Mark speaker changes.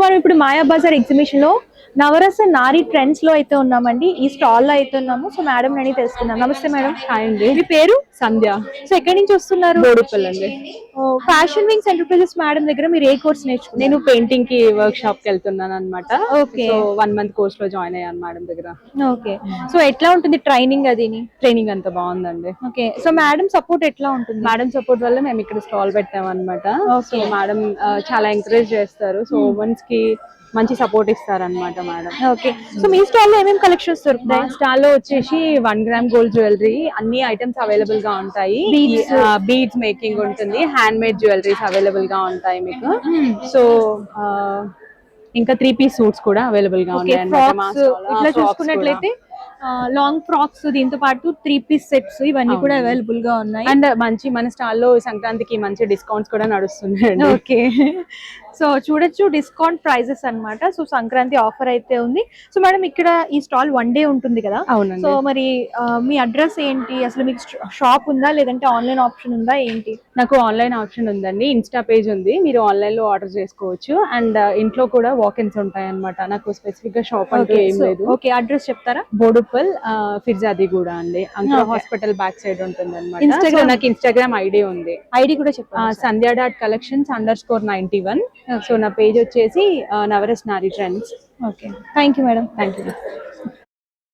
Speaker 1: మనం ఇప్పుడు మాయా బజార్ ఎగ్జిబిషన్ లో నవరస నారీ ట్రెండ్స్ లో అయితే ఉన్నామండి. ఈ స్టాల్ లో అయితే ఉన్నాము. సో మేడం అని తెలుసుకుందాం. నమస్తే మేడం.
Speaker 2: హాయ్ అండి.
Speaker 1: మీ పేరు?
Speaker 2: సంధ్య.
Speaker 1: సో ఎక్కడి నుంచి వస్తున్నారు?
Speaker 2: బోడుపల్లి అండి.
Speaker 1: ఫ్యాషన్ వింగ్స్ ఎంటర్ప్రైజెస్ మేడం దగ్గర మీరు ఏ కోర్స్ నేర్చుకున్నారు?
Speaker 2: నేను పెయింటింగ్ కి వర్క్ షాప్ కి వెళ్తున్నాను అనమాట.
Speaker 1: ఓకే.
Speaker 2: సో 1 month కోర్స్ లో జాయిన్ అయ్యాను మేడం దగ్గర.
Speaker 1: ఓకే. సో ఎట్లా ఉంటుంది ట్రైనింగ్ అదిని?
Speaker 2: ట్రైనింగ్ అంతా బాగుందండి.
Speaker 1: ఓకే. సో మేడం సపోర్ట్ ఎట్లా ఉంటుంది?
Speaker 2: మేడం సపోర్ట్ వల్ల మేము ఇక్కడ స్టాల్ పెట్టాం అనమాట. So
Speaker 1: okay.
Speaker 2: మేడం చాలా ఎంకరేజ్ చేస్తారు. సో ఉమెన్స్ కి మంచి సపోర్ట్ ఇస్తారనమాట మేడం.
Speaker 1: ఓకే. సో మీ స్టాల్ లో ఏమేమి కలెక్షన్స్
Speaker 2: మా
Speaker 1: దొరుకుతాయి?
Speaker 2: స్టాల్ లో వచ్చేసి 1 గ్రామ్ గోల్డ్ జ్యువెలరీ అన్ని ఐటమ్స్ అవైలబుల్ గా ఉంటాయి. బీడ్స్ మేకింగ్ ఉంటుంది, హ్యాండ్ మేడ్ జ్యువెలరీస్ అవైలబుల్ గా ఉంటాయి మీకు. సో ఇంకా 3-piece సూట్స్ కూడా అవైలబుల్ గా
Speaker 1: ఓకే.
Speaker 2: ఉన్నాయి.
Speaker 1: ఫ్రాక్స్ ఇట్లా చూసుకున్నట్లయితే లాంగ్ ఫ్రాక్స్ దీంతో పాటు 3-piece సెట్స్ ఇవన్నీ కూడా అవైలబుల్ గా ఉన్నాయి.
Speaker 2: అండ్ మంచి మన స్టాల్ లో సంక్రాంతికి మంచి డిస్కౌంట్స్ కూడా నడుస్తున్నాయి.
Speaker 1: ఓకే. సో చూడొచ్చు డిస్కౌంట్ ప్రైజెస్ అన్నమాట. సో సంక్రాంతి ఆఫర్ అయితే ఉంది. సో మేడం ఇక్కడ ఈ స్టాల్ 1 డే ఉంటుంది కదా?
Speaker 2: అవునండి.
Speaker 1: సో మరి మీ అడ్రస్ ఏంటి? అసలు మీకు షాప్ ఉందా లేదంటే ఆన్లైన్ ఆప్షన్ ఉందా ఏంటి?
Speaker 2: నాకు ఆన్లైన్ ఆప్షన్ ఉందండి. ఇన్స్టా పేజ్ ఉంది, మీరు ఆన్లైన్ లో ఆర్డర్ చేసుకోవచ్చు. అండ్ ఇంట్లో కూడా వాక్-ఇన్స్ ఉంటాయి అన్నమాట. నాకు స్పెసిఫిక్ గా షాప్ అంటూ ఏం లేదు.
Speaker 1: ఓకే. అడ్రస్ చెప్తారా?
Speaker 2: బోడుపల్ ఫిర్జాదిగూడ అండి. అంకుర హాస్పిటల్ బ్యాక్ సైడ్ ఉంటుంది అనమాట.
Speaker 1: Instagram.
Speaker 2: నాకు ఇన్స్టాగ్రామ్ ఐడి ఉంది.
Speaker 1: ఐడి కూడా చెప్పండి.
Speaker 2: సంధ్య.collections_91. సో నా పేజ్ వచ్చేసి నవరస్ నారీ trends.
Speaker 1: Okay. Thank you madam.
Speaker 2: Thank you.